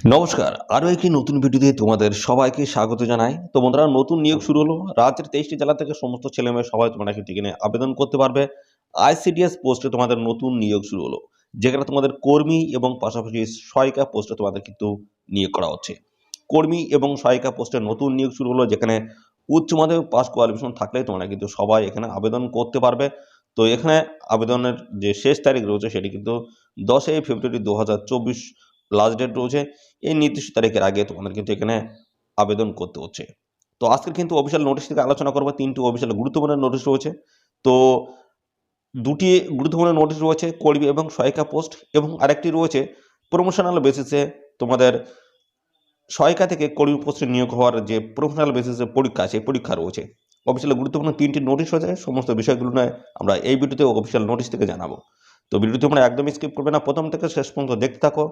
নমস্কার, আরও একটি নতুন ভিডিওতে তোমাদের সবাইকে স্বাগত জানাই। তো বন্ধুরা, নতুন নিয়োগ শুরু হলো। রাজ্যের 23টি জেলা থেকে সমস্ত ছেলেমেয়ে সবাই তোমরা কিন্তু এখানে আবেদন করতে পারবে। আইসিডিএস পোস্টে তোমাদের নতুন নিয়োগ শুরু হলো, যেখানে তোমাদের কর্মী এবং পাশাপাশি সহায়িকা পোস্টে তোমাদের কিন্তু নিয়োগ করা হচ্ছে। কর্মী এবং সহায়িকা পোস্টে নতুন নিয়োগ শুরু হলো, যেখানে উচ্চ মাধ্যমিক পাস কোয়ালিফিকেশন থাকলেই তোমরা কিন্তু সবাই এখানে আবেদন করতে পারবে। তো এখানে আবেদনের যে শেষ তারিখ রয়েছে সেটি কিন্তু 10ই ফেব্রুয়ারি 2024 লাস্ট ডেট রয়েছে। এই নির্দিষ্ট তারিখের আগে তোমাদের কিন্তু এখানে আবেদন করতে হচ্ছে। তো আজকের কিন্তু অফিসিয়াল নোটিশ থেকে আলোচনা করবো। 3টি অফিসিয়াল গুরুত্বপূর্ণ নোটিশ রয়েছে। তো 2টি গুরুত্বপূর্ণ নোটিশ রয়েছে কর্মী এবং সহায়িকা পোস্ট, এবং আরেকটি রয়েছে প্রমোশনাল বেসিসে তোমাদের সহায়িকা থেকে কর্মী পোস্টে নিয়োগ হওয়ার যে প্রফেশনাল বেসিসে পরীক্ষা, সেই পরীক্ষা রয়েছে। অফিসিয়াল গুরুত্বপূর্ণ 3টি নোটিশ রয়েছে। সমস্ত বিষয়গুলো নিয়ে আমরা এই ভিডিওতে অফিসিয়াল নোটিশ থেকে জানাবো। তো ভিডিওটি তোমরা একদমই স্কিপ করবে না, প্রথম থেকে শেষ পর্যন্ত দেখতে থাকো।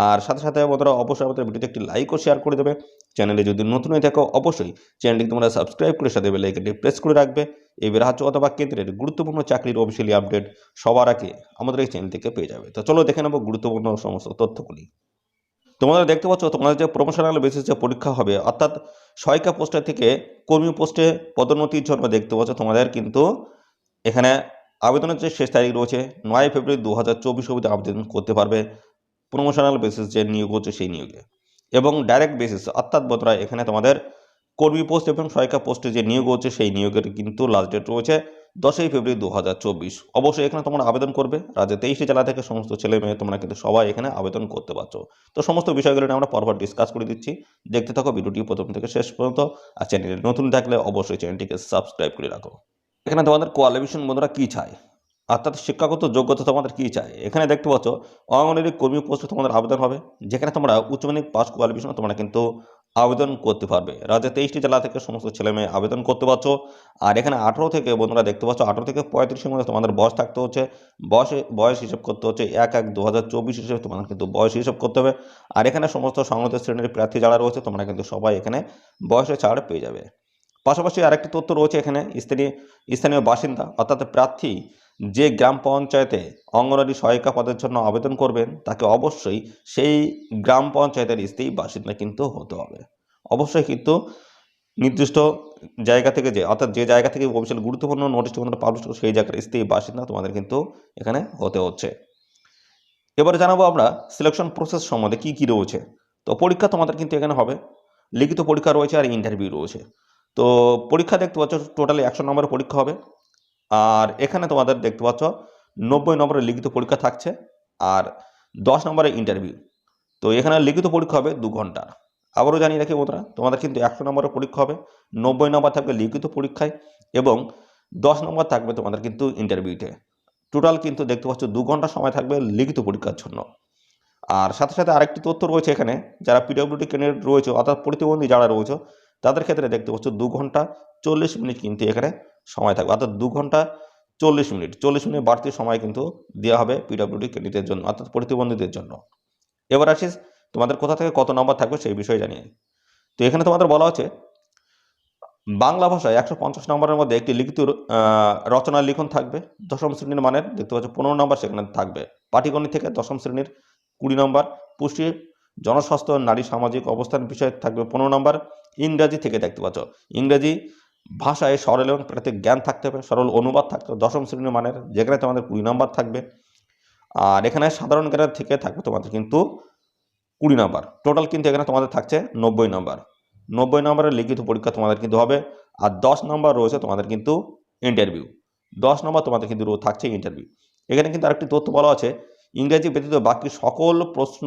আর সাথে সাথে বন্ধুরা অবশ্যই আমাদের ভিডিওতে একটি লাইক ও শেয়ার করে দেবে। চ্যানেলে যদি নতুন হয়ে থাকো অবশ্যই চ্যানেলটি তোমরা সাবস্ক্রাইব করে সাথে বেল আইকনটি প্রেস করে রাখবে। এই রাজ্য অথবা কেন্দ্রের গুরুত্বপূর্ণ চাকরির অফিসিয়ালি আপডেট সবার আগে আমাদের এই চ্যানেল থেকে পেয়ে যাবে। তো চলো দেখে নেবো গুরুত্বপূর্ণ সমস্ত তথ্যগুলি। তোমরা দেখতে পাচ্ছ তোমাদের যে প্রমোশনাল বেসিস যে পরীক্ষা হবে, অর্থাৎ সহায়িকা পোস্টে থেকে কর্মী পোস্টে পদোন্নতির জন্য দেখতে পাচ্ছ তোমাদের কিন্তু এখানে আবেদনের যে শেষ তারিখ রয়েছে 9 ফেব্রুয়ারি 2024 অবধি আবেদন করতে পারবে। প্রমোশনাল বেসিস যে নিয়োগ হচ্ছে সেই নিয়োগে, এবং ডাইরেক্ট বেসিস অর্থাৎ বন্ধুরা এখানে তোমাদের কর্মী পোস্ট এবং সহায়িকা পোস্টে যে নিয়োগ হচ্ছে সেই নিয়োগের কিন্তু লাস্ট ডেট রয়েছে 10ই ফেব্রুয়ারি 2024। অবশ্যই এখানে তোমরা আবেদন করবে। রাজ্যে 23টি জেলা থেকে সমস্ত ছেলে মেয়ে তোমরা কিন্তু সবাই এখানে আবেদন করতে পারছো। তো সমস্ত বিষয়গুলো নিয়ে আমরা পরপর ডিসকাস করে দিচ্ছি। দেখতে থাকো ভিডিওটি প্রথম থেকে শেষ পর্যন্ত। আর চ্যানেলে নতুন থাকলে অবশ্যই চ্যানেলটিকে সাবস্ক্রাইব করে রাখো। এখানে তোমাদের কোয়ালিফিকেশন বন্ধুরা কী চায়, অর্থাৎ শিক্ষাগত যোগ্যতা তোমাদের কী চায়, এখানে দেখতে পাচ্ছ অঙ্গনওয়াড়ি কর্মী পোস্টে তোমাদের আবেদন হবে, যেখানে তোমরা উচ্চ মাধ্যমিক পাস কোয়ালিফিকেশন তোমরা কিন্তু আবেদন করতে পারবে। রাজ্যের 23টি জেলা থেকে সমস্ত ছেলে মেয়ে আবেদন করতে পারছো। আর এখানে 18 থেকে বন্ধুরা দেখতে পাচ্ছ 18 থেকে 35-এর মধ্যে তোমাদের বয়স থাকতে হচ্ছে। বয়স হিসাব করতে হচ্ছে 1/1/2024 হিসেবে তোমাদের কিন্তু বয়স হিসাব করতে হবে। আর এখানে সমস্ত সংহত শ্রেণীর প্রার্থী যারা রয়েছে তোমরা কিন্তু সবাই এখানে বয়সে ছাড় পেয়ে যাবে। পাশাপাশি আরেকটি তথ্য রয়েছে এখানে, স্থানীয় বাসিন্দা অর্থাৎ প্রার্থী যে গ্রাম পঞ্চায়েতে অঙ্গনওয়াড়ি সহায়িকা পদের জন্য আবেদন করবেন তাকে অবশ্যই সেই গ্রাম পঞ্চায়েতের স্থায়ী বাসিন্দা কিন্তু হতে হবে। অবশ্যই কিন্তু নির্দিষ্ট জায়গা থেকে অর্থাৎ যে জায়গা থেকে অফিসিয়াল গুরুত্বপূর্ণ নোটিশ তোমাদের পাবলিশ করো সেই জায়গার স্থায়ী বাসিন্দা তোমাদের কিন্তু এখানে হতে হচ্ছে। এবারে জানাবো আমরা সিলেকশন প্রসেস সম্বন্ধে কী কী রয়েছে। তো পরীক্ষা তোমাদের কিন্তু এখানে হবে, লিখিত পরীক্ষা রয়েছে আর ইন্টারভিউ রয়েছে। তো পরীক্ষা দেখতে পাচ্ছ টোটালি 100 নম্বরের পরীক্ষা হবে। আর এখানে তোমাদের দেখতে পাচ্ছ 90 নম্বরের লিখিত পরীক্ষা থাকছে, আর 10 নম্বরের ইন্টারভিউ। তো এখানে লিখিত পরীক্ষা হবে 2 ঘন্টার। আবারও জানিয়ে রাখি বন্ধুরা, তোমাদের কিন্তু 100 নম্বরের পরীক্ষা হবে, 90 নম্বর থাকবে লিখিত পরীক্ষায় এবং 10 নম্বর থাকবে তোমাদের কিন্তু ইন্টারভিউতে। টোটাল কিন্তু দেখতে পাচ্ছ 2 ঘন্টা সময় থাকবে লিখিত পরীক্ষার জন্য। আর সাথে সাথে আরেকটি তথ্য রয়েছে এখানে, যারা পিডব্লিউডি ক্যান্ডিডেট রয়েছে অর্থাৎ প্রতিবন্ধী যারা রয়েছে তাদের ক্ষেত্রে দেখতে পাচ্ছ 2 ঘন্টা 40 মিনিট কিন্তু এখানে সময় থাকবে, অর্থাৎ 2 ঘন্টা 40 মিনিট বাড়তি সময় কিন্তু দেওয়া হবে পিডব্লিউডি ক্যান্ডিডেটের জন্য অর্থাৎ প্রতিবন্ধীদের জন্য। এবার আসিস তোমাদের কোথা থেকে কত নম্বর থাকবে সেই বিষয়ে জানিয়ে। তো এখানে তোমাদের বলা হচ্ছে বাংলা ভাষায় 150 নম্বরের মধ্যে একটি লিখিত রচনা লিখন থাকবে 10ম শ্রেণীর মানের, দেখতে পাচ্ছ 15 নম্বর সেখানে থাকবে। পাটিগণিত থেকে 10ম শ্রেণীর 20 নম্বর, পুষ্টি জনস্বাস্থ্য নারী সামাজিক অবস্থান বিষয়ে থাকবে 15 নম্বর। ইংরাজি থেকে দেখতে পাচ্ছ ইংরাজি ভাষায় সরল এবং প্রাকৃতিক জ্ঞান থাকতে হবে, সরল অনুবাদ থাকতে হবে 10ম শ্রেণীর মানের, যেখানে তোমাদের 20 নম্বর থাকবে। আর এখানে সাধারণ জ্ঞানের থেকে থাকবে তোমাদের কিন্তু 20 নম্বর। টোটাল কিন্তু এখানে তোমাদের থাকছে 90 নম্বর। 90 নম্বরের লিখিত পরীক্ষা তোমাদের কিন্তু হবে। আর 10 নম্বর রয়েছে তোমাদের কিন্তু ইন্টারভিউ। 10 নম্বর তোমাদের কিন্তু থাকছে ইন্টারভিউ। এখানে কিন্তু আরেকটি তথ্য বলা আছে, ইংরেজি ব্যতীত বাকি সকল প্রশ্ন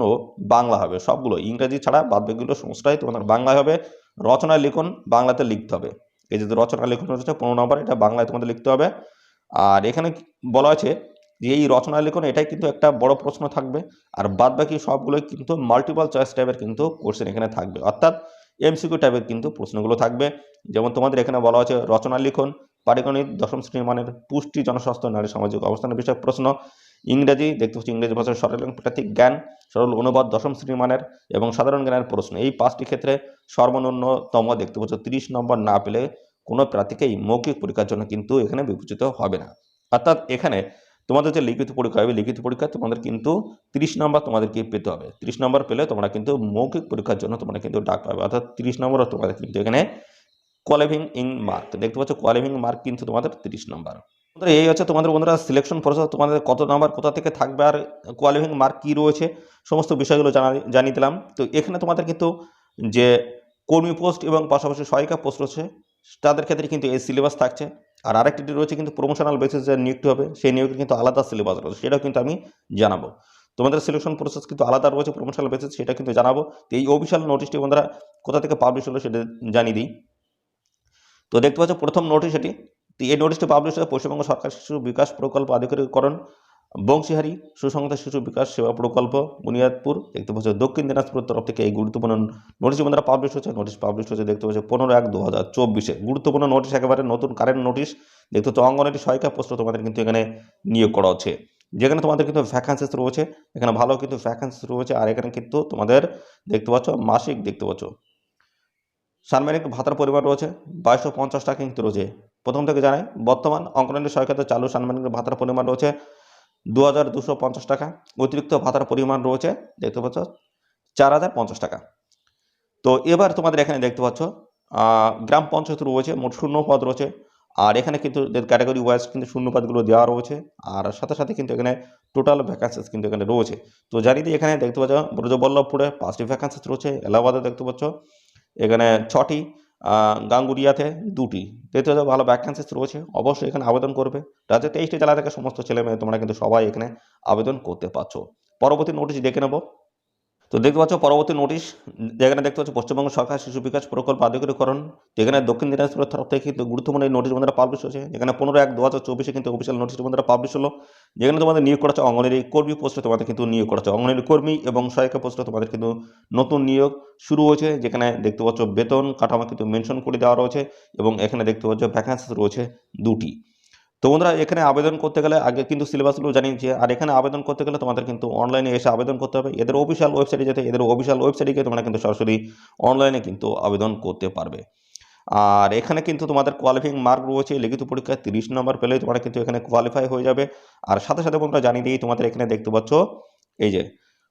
বাংলা হবে, সবগুলো ইংরেজি ছাড়া বাদ বাকিগুলো সমস্তটাই তোমাদের বাংলায় হবে। রচনা লিখন বাংলাতে লিখতে হবে। এই যে রচনা লিখন রয়েছে 15 নম্বর, এটা বাংলায় তোমাদের লিখতে হবে। আর এখানে বলা আছে যে এই রচনা লিখন এটাই কিন্তু একটা বড় প্রশ্ন থাকবে, আর বাদ বাকি সবগুলোই কিন্তু মাল্টিপল চয়েস টাইপের কিন্তু কোশ্চেন এখানে থাকবে, অর্থাৎ এমসিকিউ টাইপের কিন্তু প্রশ্নগুলো থাকবে। যেমন তোমাদের এখানে বলা আছে রচনা লিখন, পাটিগণিত 10ম শ্রেণীর মানের, পুষ্টি জনস্বাস্থ্য নারী সামাজিক অবস্থানের বিষয়ক প্রশ্ন, ইংরেজি দেখতে পাচ্ছি ইংরেজি ভাষার সরল এবং প্রাকৃতিক জ্ঞান, সরল অনুবাদ 10ম শ্রেণীর মানের এবং সাধারণ জ্ঞানের প্রশ্ন। এই 5টি ক্ষেত্রে সর্বন্যূনতম দেখতে পাচ্ছ 30 নম্বর না পেলে কোনো প্রার্থীকেই মৌখিক পরীক্ষার জন্য কিন্তু এখানে বিবেচিত হবে না। অর্থাৎ এখানে তোমাদের যে লিখিত পরীক্ষা হবে, লিখিত পরীক্ষা তোমাদের কিন্তু 30 নম্বর তোমাদেরকে পেতে হবে। 30 নম্বর পেলে তোমরা কিন্তু মৌখিক পরীক্ষার জন্য তোমরা কিন্তু ডাক পাবে, অর্থাৎ 30 নম্বরও তোমাদের কিন্তু এখানে কোয়ালিফাইং মার্ক দেখতে পাচ্ছ। কোয়ালিফাইং মার্ক কিন্তু তোমাদের 30 নম্বর। এই হচ্ছে তোমাদের বন্ধুরা সিলেকশন প্রসেস, তোমাদের কত নাম্বার কোথা থেকে থাকবে আর কোয়ালিফাইং মার্ক কী রয়েছে সমস্ত বিষয়গুলো জানিয়ে দিলাম। তো এখানে তোমাদের কিন্তু যে কর্মী পোস্ট এবং পাশাপাশি সহায়িকা পোস্ট রয়েছে তাদের ক্ষেত্রে কিন্তু এই সিলেবাস থাকছে। আর আরেকটি রয়েছে কিন্তু প্রমোশনাল বেসিসে নিয়োগটি হবে, সেই নিয়োগের কিন্তু আলাদা সিলেবাস রয়েছে, সেটাও কিন্তু আমি জানাবো। তোমাদের সিলেকশন প্রসেস কিন্তু আলাদা রয়েছে প্রমোশনাল বেসিস, সেটা কিন্তু জানাবো। তো এই অফিসিয়াল নোটিশটি বন্ধুরা কোথা থেকে পাবলিশ হলো সেটা জানিয়ে দিই। তো দেখতে পাচ্ছ প্রথম নোটিশ এটি। তো এই নোটিশটি পাবলিশ হয় পশ্চিমবঙ্গ সরকার শিশু বিকাশ প্রকল্প আধিকারিকরণ বংশীহারি সুসংহত শিশু বিকাশ সেবা প্রকল্প বুনিয়াদপুর দেখতে পাচ্ছ দক্ষিণ দিনাজপুরের তরফ থেকে এই গুরুত্বপূর্ণ নোটিশ বন্ধুরা পাবলিশ হচ্ছে। নোটিশ পাবলিশ হচ্ছে দেখতে পাচ্ছ 15/1/2024 গুরুত্বপূর্ণ নোটিশ, একেবারে নতুন কারেন্ট নোটিশ। দেখতে পাচ্ছ অঙ্গনওয়াড়ি সহায়িকা পোস্ট তোমাদের কিন্তু এখানে নিয়োগ করা হচ্ছে, যেখানে তোমাদের কিন্তু ভ্যাকান্সিস রয়েছে, এখানে ভালো কিন্তু ভ্যাকান্সিস রয়েছে। আর এখানে কিন্তু তোমাদের দেখতে পাচ্ছ মাসিক দেখতে পাচ্ছ সাম্মানিক ভাতার পরিমাণ রয়েছে 2250 টাকা কিন্তু রয়েছে। প্রথম থেকে জানাই বর্তমান অঙ্গনওয়াড়ি সহায়িকাতে চালু সাম্মানিক ভাতার পরিমাণ রয়েছে 2250 টাকা। অতিরিক্ত ভাতার পরিমাণ রয়েছে দেখতে পাচ্ছ 4050 টাকা। তো এবার তোমাদের এখানে দেখতে পাচ্ছ গ্রাম পঞ্চায়েত রয়েছে, মোট শূন্য পদ রয়েছে। আর এখানে কিন্তু ক্যাটাগরি ওয়াইজ কিন্তু শূন্য পদগুলো দেওয়া রয়েছে। আর সাথে সাথে কিন্তু এখানে টোটাল ভ্যাকান্সিস কিন্তু এখানে রয়েছে। তো জানিয়ে দিই এখানে দেখতে পাচ্ছ ব্রজবল্লভপুরে 5টি ভ্যাকান্সিস রয়েছে, এলাহাবাদে দেখতে পাচ্ছ এখানে 6টি, গাঙ্গুরিয়াতে 2টি। দেখতে পাচ্ছ ভালো ভ্যাকান্সিস রয়েছে, অবশ্যই এখানে আবেদন করবে। রাজ্যের 23টি জেলা থেকে সমস্ত ছেলেমেয়ে তোমরা কিন্তু সবাই এখানে আবেদন করতে পারছো। পরবর্তী নোটিশ দেখে নেব। তো দেখতে পাচ্ছ পরবর্তী নোটিশ, যেখানে দেখতে পাচ্ছ পশ্চিমবঙ্গ সরকার শিশু বিকাশ প্রকল্প আধিকারিকরণ, যেখানে দক্ষিণ দিনাজপুরের তরফ থেকে কিন্তু গুরুত্বপূর্ণ এই নোটিশ বন্ধুরা পাবলিশ হয়েছে। যেখানে 15/1/2024 কিন্তু অফিসিয়াল নোটিশ বন্ধুরা পাবলিশ হলো, যেখানে তোমাদের নিয়োগ করা হচ্ছে অঙ্গনওয়াড়ি কর্মী পোস্টে তোমাদের কিন্তু নিয়োগ করা হচ্ছে। অঙ্গনওয়াড়ি কর্মী এবং সহায়িকা পোস্টে তোমাদের কিন্তু নতুন নিয়োগ শুরু হয়েছে, যেখানে দেখতে পাচ্ছ বেতন কাঠামো কিন্তু মেনশন করে দেওয়া রয়েছে এবং এখানে দেখতে পাচ্ছ ভ্যাকান্সি রয়েছে 2টি। তো বন্ধুরা এখানে আবেদন করতে গেলে আগে কিন্তু সিলেবাসগুলো জানিয়েছি, আর এখানে আবেদন করতে গেলে তোমাদের কিন্তু অনলাইনে এসে আবেদন করতে হবে। এদের অফিসিয়াল ওয়েবসাইটে যেতে, এদের অফিসিয়াল ওয়েবসাইটে গিয়ে তোমরা কিন্তু সরাসরি অনলাইনে কিন্তু আবেদন করতে পারবে। আর এখানে কিন্তু তোমাদের কোয়ালিফাইং মার্ক রয়েছে, লিখিত পরীক্ষায় 30 নম্বর পেলেই তোমরা কিন্তু এখানে কোয়ালিফাই হয়ে যাবে। আর সাথে সাথে বন্ধুরা জানিয়ে দিই তোমাদের এখানে দেখতে পাচ্ছ এই যে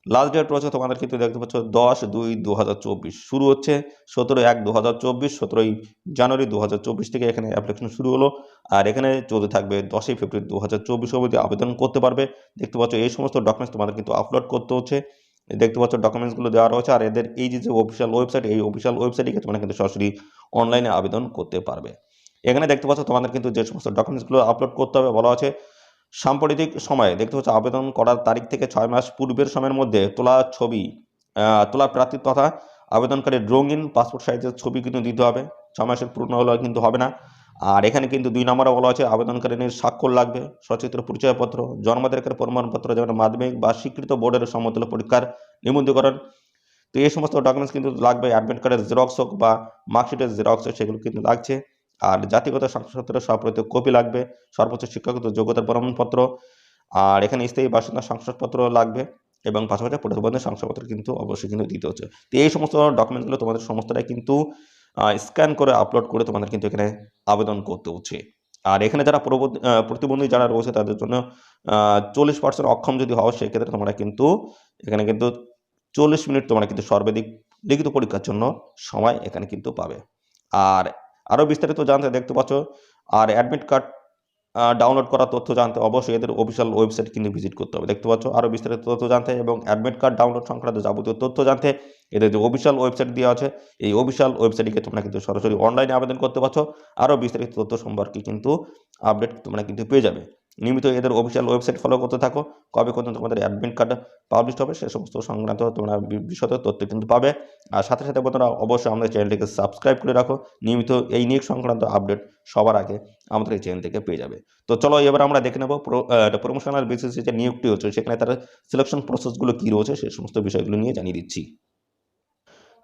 লাস্ট ডেট রয়েছে তোমাদের কিন্তু দেখতে পাচ্ছ 10/2/2024 শুরু হচ্ছে 17/1/2024, 17ই জানুয়ারি 2024 থেকে এখানে অ্যাপ্লিকেশন শুরু হলো। আর এখানে চলতে থাকবে 10ই ফেব্রুয়ারি 2024 অবধি আবেদন করতে পারবে। দেখতে পাচ্ছ এই সমস্ত ডকুমেন্টস তোমাদের কিন্তু আপলোড করতে হচ্ছে। দেখতে পাচ্ছ ডকুমেন্টসগুলো দেওয়া রয়েছে। আর এদের এই যে অফিসিয়াল ওয়েবসাইট, এই অফিসিয়াল ওয়েবসাইটে তোমরা কিন্তু সরাসরি অনলাইনে আবেদন করতে পারবে। এখানে দেখতে পাচ্ছ তোমাদের কিন্তু যে সমস্ত ডকুমেন্টসগুলো আপলোড করতে হবে বলা আছে সাম্প্রতিক সময়ে দেখতে পাচ্ছ আবেদন করার তারিখ থেকে 6 মাস পূর্বের সময়ের মধ্যে তোলা ছবি, তোলা প্রার্থী তথা আবেদনকারীর রঙিন পাসপোর্ট সাইজের ছবি কিন্তু দিতে হবে। 6 মাসের পূর্ণ হলে কিন্তু হবে না। আর এখানে কিন্তু 2 নম্বরে বলা আছে আবেদনকারীর স্বাক্ষর লাগবে, সচিত্র পরিচয়পত্র, জন্ম তারিখের প্রমাণপত্র, যেমন মাধ্যমিক বা স্বীকৃত বোর্ডের সমতুল্য পরীক্ষার নিবন্ধীকরণ। তো এই সমস্ত ডকুমেন্টস কিন্তু লাগবে। অ্যাডমিট কার্ডের জেরক্স হোক বা মার্কশিটের জেরক্স হোক সেগুলো কিন্তু লাগছে। আর জাতিগত শংসাপত্রের সপ্রত কপি লাগবে, সর্বোচ্চ শিক্ষাগত যোগ্যতার প্রমাণপত্র। আর এখানে স্থায়ী বাসিন্দা শংসাপত্র লাগবে এবং পাশাপাশি প্রতিবন্ধী শংসাপত্র কিন্তু অবশ্যই কিন্তু দিতে হচ্ছে। তো এই সমস্ত ডকুমেন্টসগুলো তোমাদের সমস্তটাই কিন্তু স্ক্যান করে আপলোড করে তোমাদের কিন্তু এখানে আবেদন করতে হচ্ছে। আর এখানে যারা প্রতিবন্ধী যারা রয়েছে তাদের জন্য 40% অক্ষম যদি হও সেক্ষেত্রে তোমরা কিন্তু এখানে কিন্তু 40 মিনিট তোমরা কিন্তু সর্বাধিক লিখিত পরীক্ষার জন্য সময় এখানে কিন্তু পাবে। আর আরও বিস্তারিত জানতে দেখতে পাচ্ছ আর অ্যাডমিট কার্ড ডাউনলোড করার তথ্য জানতে অবশ্যই এদের অফিসিয়াল ওয়েবসাইট কিন্তু ভিজিট করতে হবে। দেখতে পাচ্ছ আরও বিস্তারিত তথ্য জানতে এবং অ্যাডমিট কার্ড ডাউনলোড সংক্রান্ত যাবতীয় তথ্য জানতে এদের যে অফিসিয়াল ওয়েবসাইট দেওয়া আছে এই অফিসিয়াল ওয়েবসাইটে তোমরা কিন্তু সরাসরি অনলাইনে আবেদন করতে পারছো। আরও বিস্তারিত তথ্য সম্পর্কে কিন্তু আপডেট তোমরা কিন্তু পেয়ে যাবে। নিয়মিত এদের অফিসিয়াল ওয়েবসাইট ফলো করতে থাকো, কবে কত তোমাদের অ্যাডমিট কার্ড পাবলিশ হবে সে সমস্ত সংক্রান্ত তোমরা বিশদ তথ্য কিন্তু পাবে। আর সাথে সাথে বন্ধুরা অবশ্যই আমাদের চ্যানেলটিকে সাবস্ক্রাইব করে রাখো, নিয়মিত এই নিয়োগ সংক্রান্ত আপডেট সবার আগে আমাদের এই চ্যানেল থেকে পেয়ে যাবে। তো চলো এবার আমরা দেখে নেব প্রমোশনাল বেসিসে যে নিয়োগটি হচ্ছে সেখানে তার সিলেকশন প্রসেসগুলো কী রয়েছে সেই সমস্ত বিষয়গুলো নিয়ে জানিয়ে দিচ্ছি।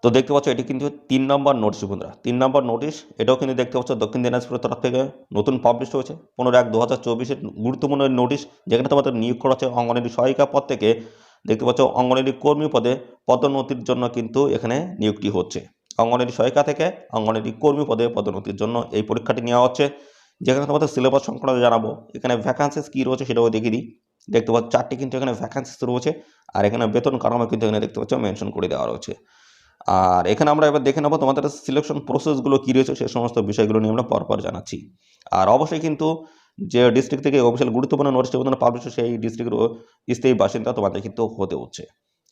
তো দেখতে পাচ্ছ এটি কিন্তু 3 নম্বর নোটিশ বন্ধুরা, 3 নম্বর নোটিশ। এটাও কিন্তু দেখতে পাচ্ছ দক্ষিণ দিনাজপুরের তরফ থেকে নতুন পাবলিশ হয়েছে 15/1/2024 গুরুত্বপূর্ণ নোটিশ, যেখানে তোমাদের নিয়োগ করা হচ্ছে অঙ্গনওয়াড়ি সহায়িকা পদ থেকে দেখতে পাচ্ছ অঙ্গনওয়াড়ি কর্মী পদে পদোন্নতির জন্য কিন্তু এখানে নিয়োগটি হচ্ছে। অঙ্গনওয়াড়ি সহায়িকা থেকে অঙ্গনওয়াড়ি কর্মী পদে পদোন্নতির জন্য এই পরীক্ষাটি নেওয়া হচ্ছে। যেখানে তোমাদের সিলেবাস সংক্রান্ত জানাবো। এখানে ভ্যাকান্সিস কী রয়েছে সেটাও দেখিয়ে দিই। দেখতে পাচ্ছ 4টি কিন্তু এখানে ভ্যাকান্সিস রয়েছে, আর এখানে বেতন কাঠামো কিন্তু এখানে দেখতে পাচ্ছ মেনশন করে দেওয়া রয়েছে। আর এখানে আমরা এবার দেখে নেবো তোমাদের সিলেকশন প্রসেসগুলো কী রয়েছে, সে সমস্ত বিষয়গুলো নিয়ে আমরা পরপর জানাচ্ছি। আর অবশ্যই কিন্তু যে ডিস্ট্রিক্ট থেকে অফিসিয়াল গুরুত্বপূর্ণ নোটিশ পাবলিশ হচ্ছে সেই ডিস্ট্রিক্টের স্থায়ী বাসিন্দা তোমাদের কিন্তু হতে হচ্ছে।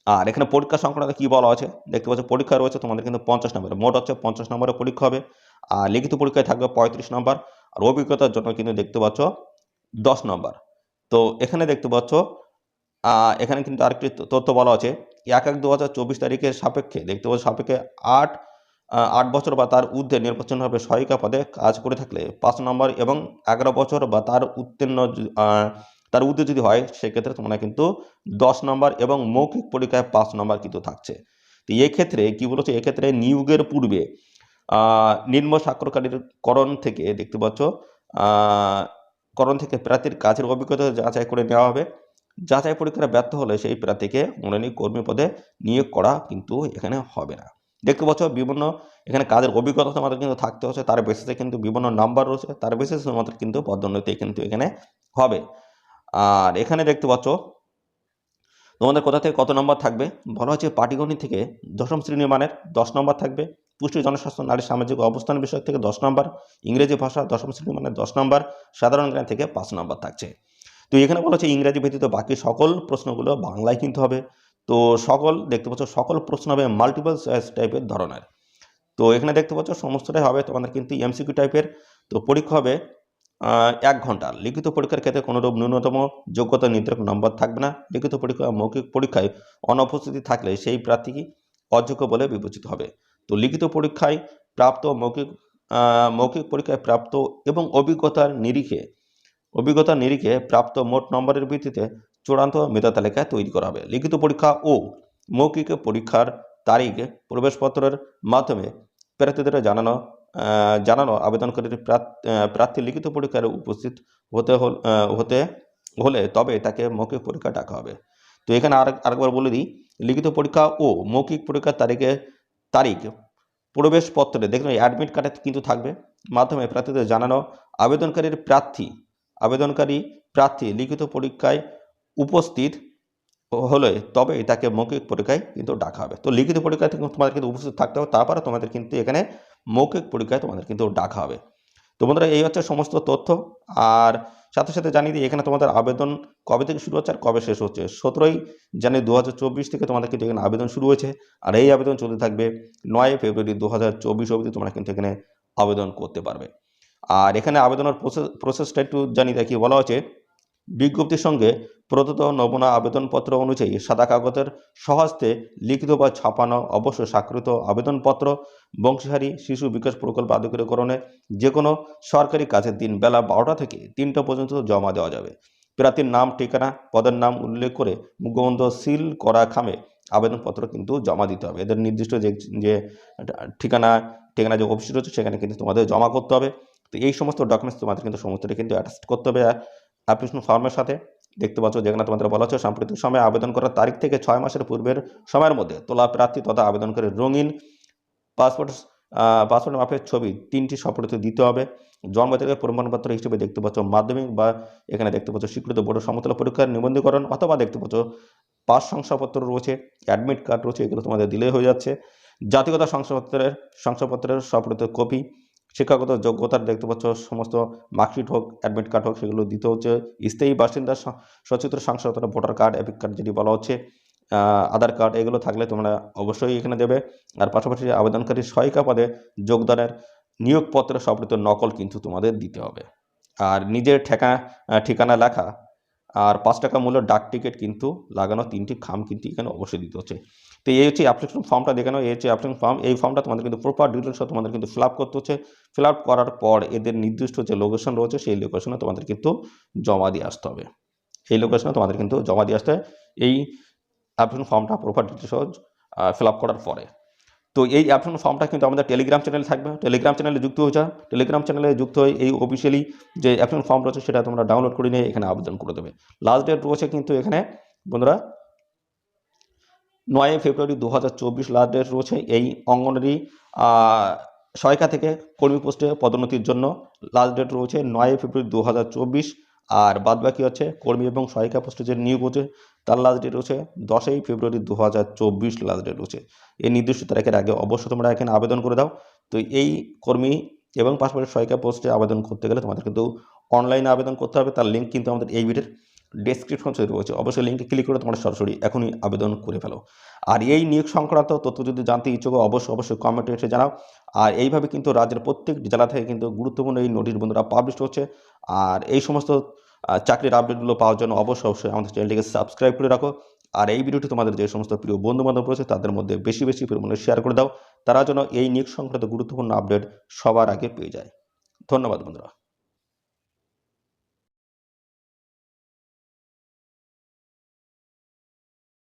আর এখানে পরীক্ষা সংক্রান্ত কী বলা আছে দেখতে পাচ্ছ, পরীক্ষা রয়েছে তোমাদের কিন্তু 50 নম্বরের, মোট হচ্ছে 50 নম্বরের পরীক্ষা হবে। আর লিখিত পরীক্ষায় থাকবে 35 নম্বর, আর অভিজ্ঞতার জন্য কিন্তু দেখতে পাচ্ছ 10 নম্বর। তো এখানে দেখতে পাচ্ছ এখানে কিন্তু আরেকটি তথ্য বলা আছে, 1/1/2024 তারিখের সাপেক্ষে দেখতে পাচ্ছ সাপেক্ষে 8 বছর বা তার ঊর্ধ্বে নির্বাচনভাবে সহায়িকা পদে কাজ করে থাকলে 5 নম্বর, এবং 11 বছর বা তার উত্তীর্ণ তার ঊর্ধ্বে যদি হয় সেক্ষেত্রে তোমরা কিন্তু 10 নম্বর, এবং মৌখিক পরীক্ষায় 5 নম্বর কিন্তু থাকছে। তো এক্ষেত্রে কী বলেছে, এক্ষেত্রে নিয়োগের পূর্বে নিম্ন স্বাক্ষরকারীর করণ থেকে দেখতে পাচ্ছ করণ থেকে প্রার্থীর কাজের অভিজ্ঞতা যাচাই করে নেওয়া হবে। যাচাই পরীক্ষায় ব্যর্থ হলে সেই প্রার্থীকে মনোনীত কর্মী পদে নিয়োগ করা কিন্তু এখানে হবে না। দেখতে পাচ্ছ বিভিন্ন এখানে কাজের অভিজ্ঞতা তোমাদের কিন্তু থাকতে হচ্ছে, তার বেসিসে কিন্তু বিভিন্ন নাম্বার রয়েছে, তার বেসিসে তোমাদের কিন্তু পদোন্নতি কিন্তু এখানে হবে। আর এখানে দেখতে পাচ্ছ তোমাদের কোথা থেকে কত নম্বর থাকবে বলা হচ্ছে, পাটিগণিত থেকে 10ম শ্রেণী মানের 10 নম্বর থাকবে, পুষ্টি জনস্বাস্থ্য নারী সামাজিক অবস্থান বিষয় থেকে 10 নম্বর, ইংরেজি ভাষা 10ম শ্রেণী মানের 10 নম্বর, সাধারণ জ্ঞান থেকে 5 নম্বর থাকছে। তো এখানে বলা হচ্ছে ইংরাজি ব্যতীত বাকি সকল প্রশ্নগুলো বাংলায় কিন্তু হবে। তো সকল দেখতে পাচ্ছ সকল প্রশ্ন হবে মাল্টিপল চয়েস টাইপের ধরনের। তো এখানে দেখতে পাচ্ছ সমস্তটাই হবে তোমাদের কিন্তু এমসিকিউ টাইপের। তো পরীক্ষা হবে 1 ঘন্টা। লিখিত পরীক্ষার ক্ষেত্রে কোনোরূপ ন্যূনতম যোগ্যতা নির্ধারক নম্বর থাকবে না। লিখিত পরীক্ষা মৌখিক পরীক্ষায় অনুপস্থিতি থাকলে সেই প্রার্থী অযোগ্য বলে বিবেচিত হবে। তো লিখিত পরীক্ষায় প্রাপ্ত মৌখিক পরীক্ষায় প্রাপ্ত এবং অভিজ্ঞতার নিরিখে প্রাপ্ত মোট নম্বরের ভিত্তিতে চূড়ান্ত মেধা তালিকা তৈরি করা হবে। লিখিত পরীক্ষা ও মৌখিক পরীক্ষার তারিখ প্রবেশপত্রের মাধ্যমে প্রার্থীদের জানানো আবেদনকারীর প্রার্থী লিখিত পরীক্ষায় উপস্থিত হতে হলে তবে তাকে মৌখিক পরীক্ষা ডাকা হবে। তো এখানে আরেকবার বলে দিই, লিখিত পরীক্ষা ও মৌখিক পরীক্ষার তারিখ প্রবেশপত্রে দেখুন অ্যাডমিট কার্ডে কিন্তু থাকবে, মাধ্যমে প্রার্থীদের জানানো আবেদনকারী প্রার্থী লিখিত পরীক্ষায় উপস্থিত হলে তবে তাকে মৌখিক পরীক্ষায় কিন্তু ডাকা হবে। তো লিখিত পরীক্ষায় তোমাদের কিন্তু উপস্থিত থাকতে হবে, তারপরে তোমাদের কিন্তু এখানে মৌখিক পরীক্ষায় তোমাদের কিন্তু ডাকা হবে। তো বন্ধুরা এই হচ্ছে সমস্ত তথ্য। আর সাথে সাথে জানিয়ে দিই এখানে তোমাদের আবেদন কবে থেকে শুরু হচ্ছে আর কবে শেষ হচ্ছে। 17ই জানুয়ারি 2024 থেকে তোমাদের কিন্তু এখানে আবেদন শুরু হয়েছে, আর এই আবেদন চলতে থাকবে 9 ফেব্রুয়ারি 2024 অবধি তোমরা কিন্তু এখানে আবেদন করতে পারবে। আর এখানে আবেদনের প্রসেসটা একটু জানিয়ে দেখি, বলা হচ্ছে বিজ্ঞপ্তির সঙ্গে প্রদত্ত নমুনা আবেদনপত্র অনুযায়ী সাদা কাগজের স্বহস্তে লিখিত বা ছাপানো অবশ্য স্বাক্ষরিত আবেদনপত্র বংশীহারি শিশু বিকাশ প্রকল্প আধিকারিকরণে যে কোনো সরকারি কাজের দিন বেলা 12টা থেকে 3টা পর্যন্ত জমা দেওয়া যাবে। প্রার্থীর নাম, ঠিকানা, পদের নাম উল্লেখ করে মুখবন্ধ সিল করা খামে আবেদনপত্র কিন্তু জমা দিতে হবে। এদের নির্দিষ্ট যে ঠিকানা যে অফিস রয়েছে সেখানে কিন্তু তোমাদের জমা করতে হবে। তো এই সমস্ত ডকুমেন্টস তোমাদের কিন্তু সমস্তটা কিন্তু অ্যাটাচ করতে হবে অ্যাপ্লিকেশন ফর্মের সাথে। দেখতে পাচ্ছ যেখানে তোমাদের বলা হচ্ছে সাম্প্রতিক সময়ে আবেদন করার তারিখ থেকে 6 মাসের পূর্বের সময়ের মধ্যে তোলা প্রার্থী তথা আবেদনকারীর রঙিন পাসপোর্ট মাপের ছবি 3টি সপরিত দিতে হবে। জন্ম তারিখের প্রমাণপত্র হিসেবে দেখতে পাচ্ছ মাধ্যমিক বা এখানে দেখতে পাচ্ছ স্বীকৃত বোর্ড সমতল পরীক্ষার নিবন্ধীকরণ, অথবা দেখতে পাচ্ছ পাস শংসাপত্র রয়েছে, অ্যাডমিট কার্ড রয়েছে, এগুলো তোমাদের দিলেই হয়ে যাচ্ছে। জাতিগত শংসাপত্রের সপরিত কপি, শিক্ষাগত যোগ্যতার দেখতে পাচ্ছ সমস্ত মার্কশিট হোক, অ্যাডমিট কার্ড হোক, সেগুলো দিতে হচ্ছে। স্থায়ী বাসিন্দার সচিত্র শংসাপত্র, ভোটার কার্ড, এপিক কার্ড যেটি বলা হচ্ছে, আধার কার্ড, এগুলো থাকলে তোমরা অবশ্যই এখানে দেবে। আর পাশাপাশি আবেদনকারী সহায়িকা পদে যোগদানের নিয়োগপত্রের সপরিত নকল কিন্তু তোমাদের দিতে হবে। আর নিজের ঠিকানা লেখা আর 5 টাকা মূল্যের ডাক টিকিট কিন্তু লাগানো 3টি খাম কিন্তু এখানে অবশ্যই দিতে হচ্ছে। তো এই হচ্ছে অ্যাপ্লিকেশন ফর্মটা দেখানো, এই হচ্ছে অ্যাপ্লিকেশন ফর্ম। এই ফর্মটা তোমাদের কিন্তু প্রপার ডিটেলস তোমাদের কিন্তু ফিল আপ করতে হচ্ছে। ফিল আপ করার পর এদের নির্দিষ্ট যে লোকেশন রয়েছে সেই লোকেশনে তোমাদের কিন্তু জমা দিয়ে আসতে হবে। এই লোকেশনে তোমাদের কিন্তু জমা দিয়ে আসতে এই অ্যাপ্লিকেশন ফর্মটা প্রপার ডিটেলস ফিল আপ করার পরে। তো এই অ্যাপ্লিকেশন ফর্মটা কিন্তু আমাদের টেলিগ্রাম চ্যানেলে থাকবে, টেলিগ্রাম চ্যানেলে যুক্ত হয়ে যাও। টেলিগ্রাম চ্যানেলে যুক্ত হয়ে এই অফিসিয়ালি যে অ্যাপ্লিকেশন ফর্ম রয়েছে সেটা তোমরা ডাউনলোড করে নিয়ে এখানে আবেদন করে দেবে। লাস্ট ডেট রয়েছে কিন্তু এখানে বন্ধুরা 9 ফেব্রুয়ারি 2024 লাস্ট ডেট রয়েছে এই অঙ্গনওয়াড়ি সহায়িকা থেকে কর্মী পোস্টে পদোন্নতির জন্য লাস্ট ডেট রয়েছে 9 ফেব্রুয়ারি 2024। আর বাদবাকি হচ্ছে কর্মী এবং সহায়িকা পোস্টে যে নিয়োগ হচ্ছে তার লাস্ট ডেট রয়েছে 10 ফেব্রুয়ারি 2024 লাস্ট ডেট রয়েছে। এই নির্দিষ্ট তারিখের আগে অবশ্যই তোমরা এখানে আবেদন করে দাও। তো এই কর্মী এবং পাশাপাশি সহায়িকা পোস্টে আবেদন করতে গেলে তোমাদের কিন্তু অনলাইনে আবেদন করতে হবে। তার লিঙ্ক কিন্তু আমাদের এই ভিডিওর ডেসক্রিপশনে রয়েছে, অবশ্যই লিঙ্কে ক্লিক করে তোমরা সরাসরি এখনই আবেদন করে ফেলো। আর এই নিয়োগ সংক্রান্ত তথ্য যদি জানতে ইচ্ছুক অবশ্যই কমেন্টে এসে জানাও। আর এইভাবে কিন্তু রাজ্যের প্রত্যেক জেলা থেকে কিন্তু গুরুত্বপূর্ণ এই নোটিশ বন্ধুরা পাবলিশ হচ্ছে। আর এই সমস্ত চাকরির আপডেটগুলো পাওয়ার জন্য অবশ্যই আমাদের চ্যানেলটিকে সাবস্ক্রাইব করে রাখো। আর এই ভিডিওটি তোমাদের যে সমস্ত প্রিয় বন্ধুবান্ধব রয়েছে তাদের মধ্যে বেশি পরিমাণে শেয়ার করে দাও, তারা যেন এই নিয়োগ সংক্রান্ত গুরুত্বপূর্ণ আপডেট সবার আগে পেয়ে যায়। ধন্যবাদ বন্ধুরা।